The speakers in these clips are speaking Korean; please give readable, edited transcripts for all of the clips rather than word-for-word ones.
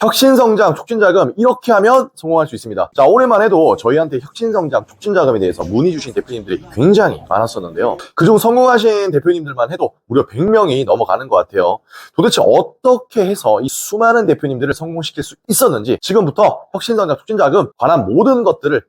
혁신성장 촉진자금 이렇게 하면 성공할 수 있습니다. 자, 올해만 해도 저희한테 혁신성장 촉진자금에 대해서 문의 주신 대표님들이 굉장히 많았었는데요. 그중 성공하신 대표님들만 해도 무려 100명이 넘어가는 것 같아요. 도대체 어떻게 해서 이 수많은 대표님들을 성공시킬 수 있었는지 지금부터 혁신성장 촉진자금 관한 모든 것들을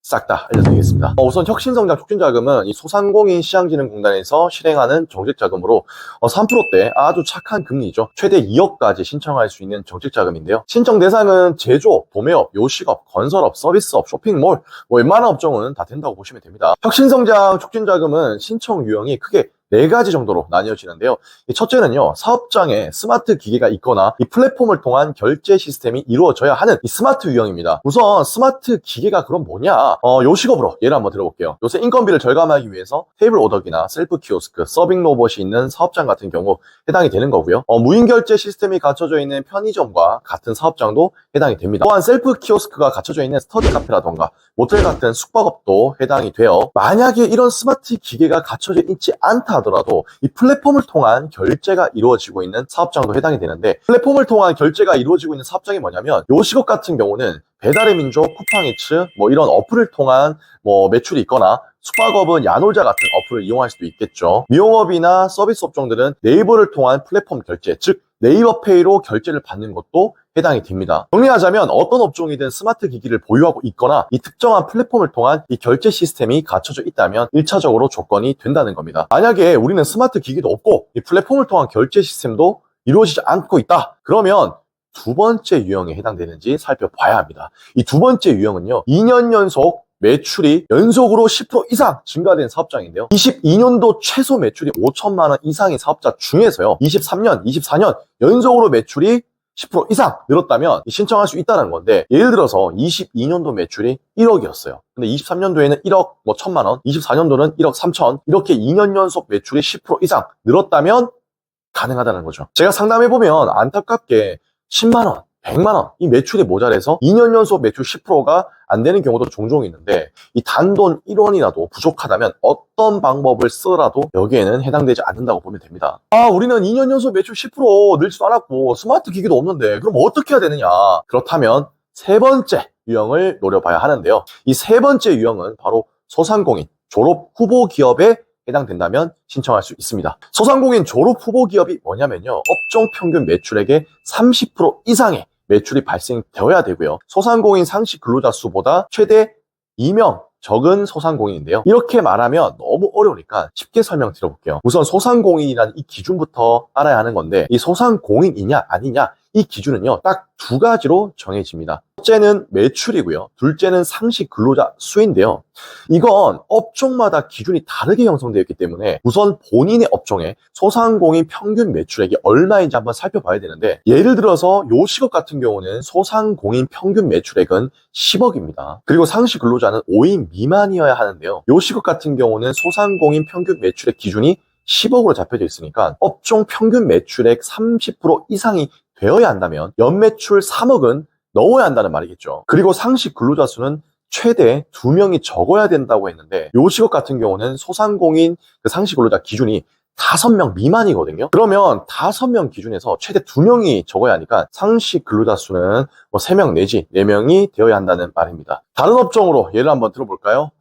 싹 다 알려드리겠습니다. 우선 혁신성장 촉진자금은 이 소상공인 시장진흥공단에서 실행하는 정책자금으로 3%대 아주 착한 금리죠. 최대 2억까지 신청할 수 있는 정책자금인데요. 신청 대상은 제조업, 도매업, 요식업, 건설업, 서비스업, 쇼핑몰 웬만한 업종은 다 된다고 보시면 됩니다. 혁신성장 촉진자금은 신청 유형이 크게 4가지 정도로 나뉘어지는데요. 첫째는요, 사업장에 스마트 기계가 있거나 이 플랫폼을 통한 결제 시스템이 이루어져야 하는 이 스마트 유형입니다. 우선 스마트 기계가 그럼 뭐냐? 요식업으로 예를 한번 들어볼게요. 요새 인건비를 절감하기 위해서 테이블 오더기나 셀프 키오스크, 서빙 로봇이 있는 사업장 같은 경우 해당이 되는 거고요. 무인 결제 시스템이 갖춰져 있는 편의점과 같은 사업장도 해당이 됩니다. 또한 셀프 키오스크가 갖춰져 있는 스터디 카페라던가 모텔 같은 숙박업도 해당이 돼요. 만약에 이런 스마트 기계가 갖춰져 있지 않다 하더라도 이 플랫폼을 통한 결제가 이루어지고 있는 사업장도 해당이 되는데, 플랫폼을 통한 결제가 이루어지고 있는 사업장이 뭐냐면 요식업 같은 경우는 배달의 민족, 쿠팡이츠 이런 어플을 통한 매출이 있거나, 숙박업은 야놀자 같은 어플을 이용할 수도 있겠죠. 미용업이나 서비스 업종들은 네이버를 통한 플랫폼 결제, 즉 네이버페이로 결제를 받는 것도 해당이 됩니다. 정리하자면 어떤 업종이든 스마트 기기를 보유하고 있거나 이 특정한 플랫폼을 통한 이 결제 시스템이 갖춰져 있다면 1차적으로 조건이 된다는 겁니다. 만약에 우리는 스마트 기기도 없고 이 플랫폼을 통한 결제 시스템도 이루어지지 않고 있다, 그러면 두 번째 유형에 해당되는지 살펴봐야 합니다. 이 두 번째 유형은요, 2년 연속 매출이 연속으로 10% 이상 증가된 사업장인데요. 22년도 최소 매출이 5천만 원 이상의 사업자 중에서요, 23년, 24년 연속으로 매출이 10% 이상 늘었다면 신청할 수 있다는 건데, 예를 들어서 22년도 매출이 1억이었어요. 근데 23년도에는 1억 1천만 원, 24년도는 1억 3천, 이렇게 2년 연속 매출이 10% 이상 늘었다면 가능하다는 거죠. 제가 상담해보면 안타깝게 10만 원, 100만 원 이 매출이 모자라서 2년 연속 매출 10%가 안 되는 경우도 종종 있는데, 이 단돈 1원이라도 부족하다면 어떤 방법을 쓰더라도 여기에는 해당되지 않는다고 보면 됩니다. 우리는 2년 연속 매출 10% 늘지도 않았고 스마트 기기도 없는데 그럼 어떻게 해야 되느냐? 그렇다면 세 번째 유형을 노려봐야 하는데요. 이 세 번째 유형은 바로 소상공인, 졸업 후보 기업에 해당된다면 신청할 수 있습니다. 소상공인 졸업 후보 기업이 뭐냐면요, 업종 평균 매출액의 30% 이상의 매출이 발생되어야 되고요, 소상공인 상시 근로자 수보다 최대 2명 적은 소상공인인데요. 이렇게 말하면 너무 어려우니까 쉽게 설명드려볼게요. 우선 소상공인이라는 이 기준부터 알아야 하는 건데, 이 소상공인이냐 아니냐 이 기준은요, 딱 두 가지로 정해집니다. 첫째는 매출이고요, 둘째는 상시 근로자 수인데요. 이건 업종마다 기준이 다르게 형성되어 있기 때문에 우선 본인의 업종에 소상공인 평균 매출액이 얼마인지 한번 살펴봐야 되는데, 예를 들어서 요식업 같은 경우는 소상공인 평균 매출액은 10억입니다. 그리고 상시 근로자는 5인 미만이어야 하는데요, 요식업 같은 경우는 소상공인 평균 매출액 기준이 10억으로 잡혀져 있으니까 업종 평균 매출액 30% 이상이 되어야 한다면 연매출 3억은 넣어야 한다는 말이겠죠. 그리고 상시 근로자 수는 최대 2명이 적어야 된다고 했는데, 요식업 같은 경우는 소상공인 상시 근로자 기준이 5명 미만이거든요. 그러면 5명 기준에서 최대 2명이 적어야 하니까 상시 근로자 수는 3명 내지 4명이 되어야 한다는 말입니다. 다른 업종으로 예를 한번 들어볼까요?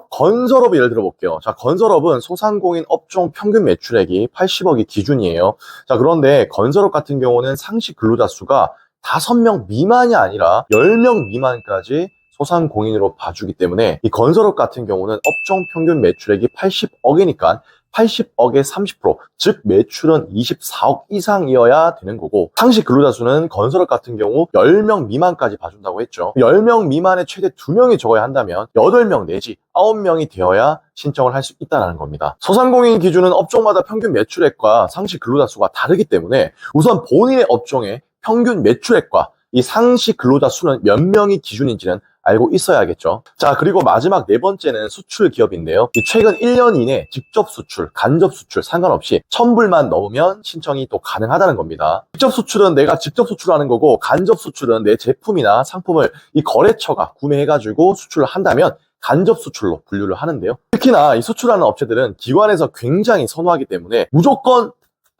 건설업 예를 들어볼게요. 자, 건설업은 소상공인 업종 평균 매출액이 80억이 기준이에요. 자, 그런데 건설업 같은 경우는 상시 근로자 수가 5명 미만이 아니라 10명 미만까지 소상공인으로 봐주기 때문에 이 건설업 같은 경우는 업종 평균 매출액이 80억이니까 80억의 30%, 즉 매출은 24억 이상이어야 되는 거고, 상시 근로자 수는 건설업 같은 경우 10명 미만까지 봐준다고 했죠. 10명 미만에 최대 2명이 적어야 한다면 8명 내지 9명이 되어야 신청을 할 수 있다는 겁니다. 소상공인 기준은 업종마다 평균 매출액과 상시 근로자 수가 다르기 때문에 우선 본인의 업종의 평균 매출액과 이 상시 근로자 수는 몇 명이 기준인지는 알고 있어야겠죠. 자, 그리고 마지막 네 번째는 수출 기업인데요. 최근 1년 이내 직접 수출, 간접 수출 상관없이 1000불만 넘으면 신청이 또 가능하다는 겁니다. 직접 수출은 내가 직접 수출하는 거고, 간접 수출은 내 제품이나 상품을 이 거래처가 구매해가지고 수출을 한다면 간접 수출로 분류를 하는데요. 특히나 이 수출하는 업체들은 기관에서 굉장히 선호하기 때문에 무조건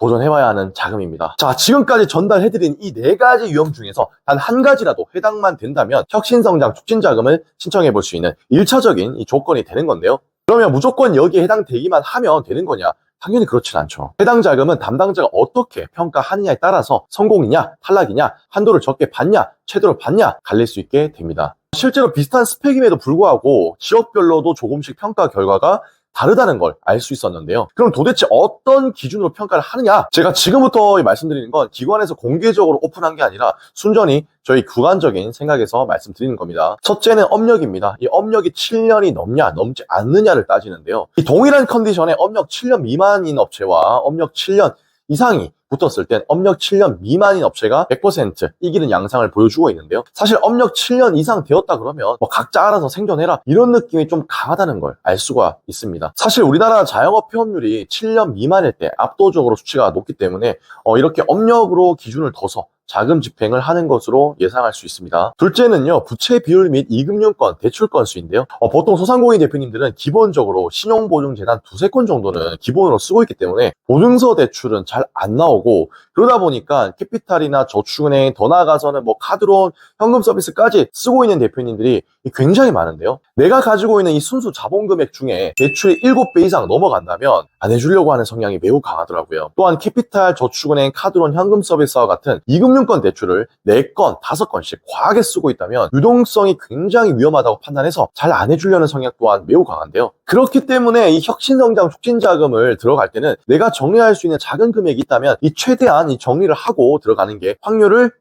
도전해봐야 하는 자금입니다. 자, 지금까지 전달해드린 이 4가지 유형 중에서 단 한 가지라도 해당만 된다면 혁신성장 촉진자금을 신청해볼 수 있는 1차적인 이 조건이 되는 건데요. 그러면 무조건 여기에 해당되기만 하면 되는 거냐? 당연히 그렇진 않죠. 해당 자금은 담당자가 어떻게 평가하느냐에 따라서 성공이냐, 탈락이냐, 한도를 적게 받냐, 최대로 받냐 갈릴 수 있게 됩니다. 실제로 비슷한 스펙임에도 불구하고 지역별로도 조금씩 평가 결과가 다르다는 걸 알 수 있었는데요. 그럼 도대체 어떤 기준으로 평가를 하느냐? 제가 지금부터 말씀드리는 건 기관에서 공개적으로 오픈한 게 아니라 순전히 저희 주관적인 생각에서 말씀드리는 겁니다. 첫째는 업력입니다. 이 업력이 7년이 넘냐, 넘지 않느냐를 따지는데요. 이 동일한 컨디션에 업력 7년 미만인 업체와 업력 7년 이상이 붙었을 땐 업력 7년 미만인 업체가 100% 이기는 양상을 보여주고 있는데요. 사실 업력 7년 이상 되었다 그러면 뭐 각자 알아서 생존해라 이런 느낌이 좀 강하다는 걸 알 수가 있습니다. 사실 우리나라 자영업 폐업률이 7년 미만일 때 압도적으로 수치가 높기 때문에 이렇게 업력으로 기준을 둬서 자금 집행을 하는 것으로 예상할 수 있습니다. 둘째는요, 부채 비율 및 이금융권, 대출 건수인데요. 보통 소상공인 대표님들은 기본적으로 신용보증재단 2~3건 정도는 기본으로 쓰고 있기 때문에 보증서 대출은 잘 안 나오고, 그러다 보니까 캐피탈이나 저축은행, 더 나아가서는 뭐 카드론, 현금 서비스까지 쓰고 있는 대표님들이 굉장히 많은데요. 내가 가지고 있는 이 순수 자본 금액 중에 대출이 7배 이상 넘어간다면 안 해주려고 하는 성향이 매우 강하더라고요. 또한 캐피탈, 저축은행, 카드론, 현금 서비스와 같은 이금융권 대출을 4건, 5건씩 과하게 쓰고 있다면 유동성이 굉장히 위험하다고 판단해서 잘 안 해주려는 성향 또한 매우 강한데요. 그렇기 때문에 이 혁신성장 촉진자금을 들어갈 때는 내가 정리할 수 있는 작은 금액이 있다면 이 최대한 이 정리를 하고 들어가는 게 확률을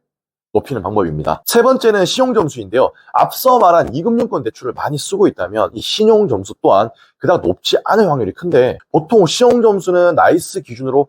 높이는 방법입니다. 세 번째는 신용점수인데요. 앞서 말한 이금융권 대출을 많이 쓰고 있다면 이 신용점수 또한 그닥 높지 않을 확률이 큰데, 보통 신용점수는 나이스 기준으로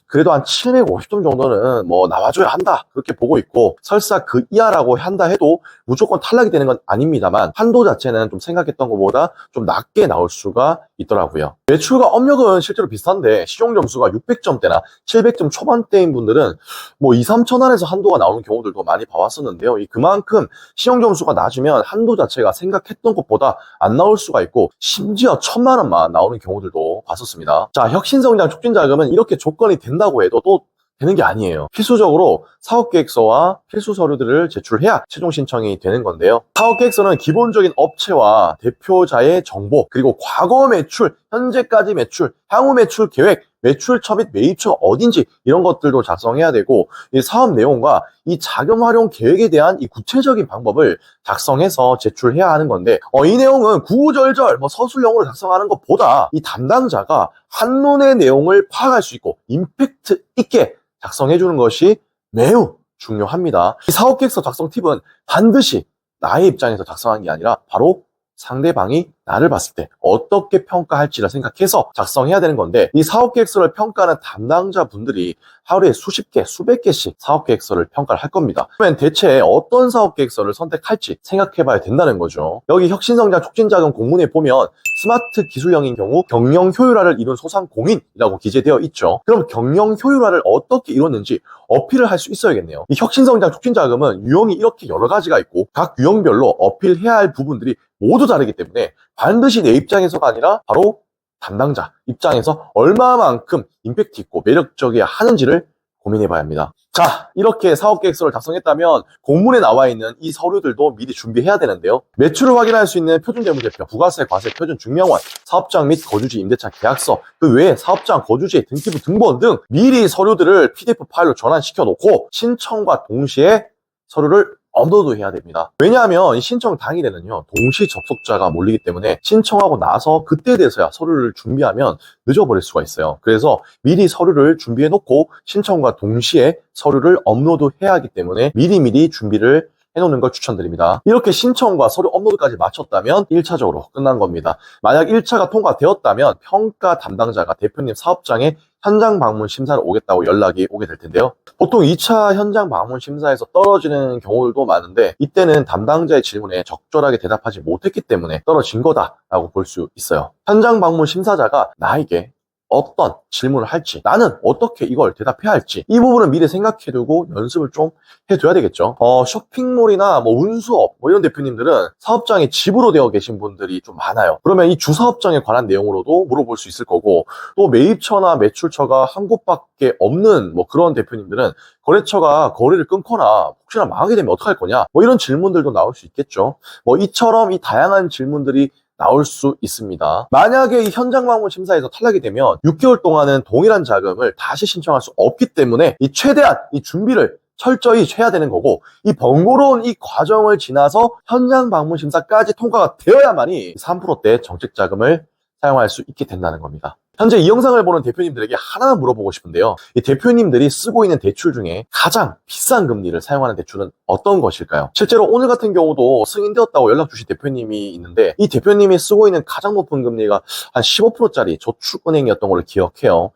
그래도 한 750점 정도는 뭐 나와줘야 한다 그렇게 보고 있고, 설사 그 이하라고 한다 해도 무조건 탈락이 되는 건 아닙니다만 한도 자체는 좀 생각했던 것보다 좀 낮게 나올 수가 있더라고요. 매출과 업력은 실제로 비슷한데 신용점수가 600점대나 700점 초반대인 분들은 뭐 2~3천 원에서 한도가 나오는 경우들도 많이 봐왔었는데요. 그만큼 신용점수가 낮으면 한도 자체가 생각했던 것보다 안 나올 수가 있고, 심지어 1,000만 원만 나오는 경우들도 봤었습니다. 자, 혁신성장 촉진자금은 이렇게 조건이 된다고 해도 또 되는 게 아니에요. 필수적으로 사업계획서와 필수 서류들을 제출해야 최종 신청이 되는 건데요. 사업계획서는 기본적인 업체와 대표자의 정보, 그리고 과거 매출, 현재까지 매출, 향후 매출 계획, 매출처 및 매입처가 어딘지 이런 것들도 작성해야 되고, 이 사업 내용과 이 자금 활용 계획에 대한 이 구체적인 방법을 작성해서 제출해야 하는 건데, 이 내용은 구구절절 뭐 서술형으로 작성하는 것보다 이 담당자가 한눈에 내용을 파악할 수 있고 임팩트 있게 작성해 주는 것이 매우 중요합니다. 이 사업계획서 작성 팁은 반드시 나의 입장에서 작성한 게 아니라 바로 상대방이 나를 봤을 때 어떻게 평가할지를 생각해서 작성해야 되는 건데, 이 사업계획서를 평가하는 담당자분들이 하루에 수십 개, 수백 개씩 사업계획서를 평가를 할 겁니다. 그러면 대체 어떤 사업계획서를 선택할지 생각해 봐야 된다는 거죠. 여기 혁신성장 촉진자금 공문에 보면 스마트 기술형인 경우 경영 효율화를 이룬 소상공인이라고 기재되어 있죠. 그럼 경영 효율화를 어떻게 이뤘는지 어필을 할 수 있어야겠네요. 이 혁신성장 촉진자금은 유형이 이렇게 여러 가지가 있고 각 유형별로 어필해야 할 부분들이 모두 다르기 때문에 반드시 내 입장에서가 아니라 바로 담당자 입장에서 얼마만큼 임팩트 있고 매력적이어야 하는지를 고민해 봐야 합니다. 자, 이렇게 사업계획서를 작성했다면 공문에 나와 있는 이 서류들도 미리 준비해야 되는데요. 매출을 확인할 수 있는 표준재무제표, 부가세, 과세, 표준 증명원, 사업장 및 거주지 임대차 계약서, 그 외에 사업장, 거주지, 등기부 등본 등 미리 서류들을 PDF 파일로 전환시켜 놓고 신청과 동시에 서류를 업로드해야 됩니다. 왜냐하면 신청 당일에는요 동시 접속자가 몰리기 때문에 신청하고 나서 그때 돼서야 서류를 준비하면 늦어버릴 수가 있어요. 그래서 미리 서류를 준비해 놓고 신청과 동시에 서류를 업로드해야 하기 때문에 미리미리 준비를 해놓는 걸 추천드립니다. 이렇게 신청과 서류 업로드까지 마쳤다면 1차적으로 끝난 겁니다. 만약 1차가 통과되었다면 평가 담당자가 대표님 사업장에 현장 방문 심사를 오겠다고 연락이 오게 될 텐데요. 보통 2차 현장 방문 심사에서 떨어지는 경우들도 많은데, 이때는 담당자의 질문에 적절하게 대답하지 못했기 때문에 떨어진 거다라고 볼 수 있어요. 현장 방문 심사자가 나에게 어떤 질문을 할지, 나는 어떻게 이걸 대답해야 할지, 이 부분은 미리 생각해두고 연습을 좀 해둬야 되겠죠. 쇼핑몰이나 뭐 운수업 뭐 이런 대표님들은 사업장이 집으로 되어 계신 분들이 좀 많아요. 그러면 이 주사업장에 관한 내용으로도 물어볼 수 있을 거고, 또 매입처나 매출처가 한 곳밖에 없는 뭐 그런 대표님들은 거래처가 거래를 끊거나 혹시나 망하게 되면 어떡할 거냐, 뭐 이런 질문들도 나올 수 있겠죠. 뭐 이처럼 이 다양한 질문들이 나올 수 있습니다. 만약에 이 현장 방문 심사에서 탈락이 되면 6개월 동안은 동일한 자금을 다시 신청할 수 없기 때문에 이 최대한 이 준비를 철저히 해야 되는 거고, 이 번거로운 이 과정을 지나서 현장 방문 심사까지 통과가 되어야만이 3%대 정책 자금을 사용할 수 있게 된다는 겁니다. 현재 이 영상을 보는 대표님들에게 하나 물어보고 싶은데요. 이 대표님들이 쓰고 있는 대출 중에 가장 비싼 금리를 사용하는 대출은 어떤 것일까요? 실제로 오늘 같은 경우도 승인되었다고 연락 주신 대표님이 있는데, 이 대표님이 쓰고 있는 가장 높은 금리가 한 15%짜리 저축은행이었던 걸로 기억해요.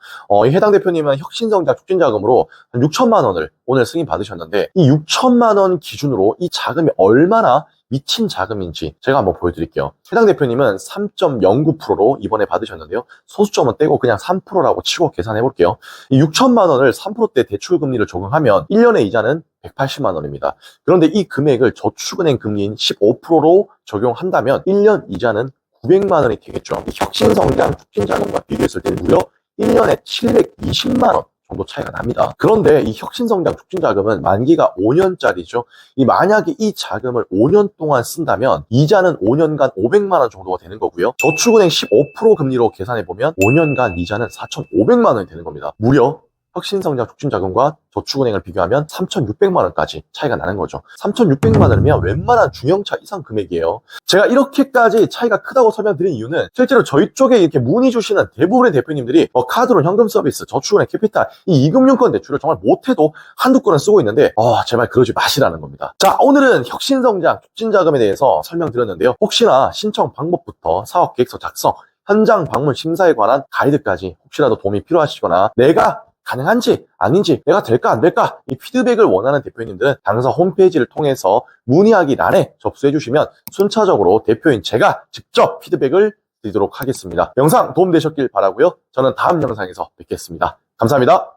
이 해당 대표님은 혁신성장 촉진자금으로 한 6천만 원을 오늘 승인 받으셨는데, 이 6천만 원 기준으로 이 자금이 얼마나 미친 자금인지 제가 한번 보여드릴게요. 해당 대표님은 3.09%로 이번에 받으셨는데요. 소수점은 떼고 그냥 3%라고 치고 계산해 볼게요. 이 6천만 원을 3%대 대출 금리를 적용하면 1년의 이자는 180만 원입니다. 그런데 이 금액을 저축은행 금리인 15%로 적용한다면 1년 이자는 900만 원이 되겠죠. 혁신성장 촉진자금과 비교했을 때 무려 1년에 720만 원 정도 차이가 납니다. 그런데 이 혁신성장 촉진자금은 만기가 5년짜리죠. 만약에 이 자금을 5년 동안 쓴다면 이자는 5년간 500만 원 정도가 되는 거고요. 저축은행 15% 금리로 계산해보면 5년간 이자는 4,500만 원이 되는 겁니다. 무려 혁신성장 촉진자금과 저축은행을 비교하면 3,600만 원까지 차이가 나는 거죠. 3,600만 원이면 웬만한 중형차 이상 금액이에요. 제가 이렇게까지 차이가 크다고 설명드린 이유는 실제로 저희 쪽에 이렇게 문의 주시는 대부분의 대표님들이 카드로 현금 서비스, 저축은행 캐피탈, 이 2금융권 대출을 정말 못해도 한두 건은 쓰고 있는데 제발 그러지 마시라는 겁니다. 자, 오늘은 혁신성장 촉진자금에 대해서 설명드렸는데요. 혹시나 신청 방법부터 사업계획서 작성, 현장 방문 심사에 관한 가이드까지 혹시라도 도움이 필요하시거나 내가 가능한지 아닌지, 내가 될까 안 될까, 이 피드백을 원하는 대표님들은 당사 홈페이지를 통해서 문의하기欄에 접수해 주시면 순차적으로 대표인 제가 직접 피드백을 드리도록 하겠습니다. 영상 도움되셨길 바라고요. 저는 다음 영상에서 뵙겠습니다. 감사합니다.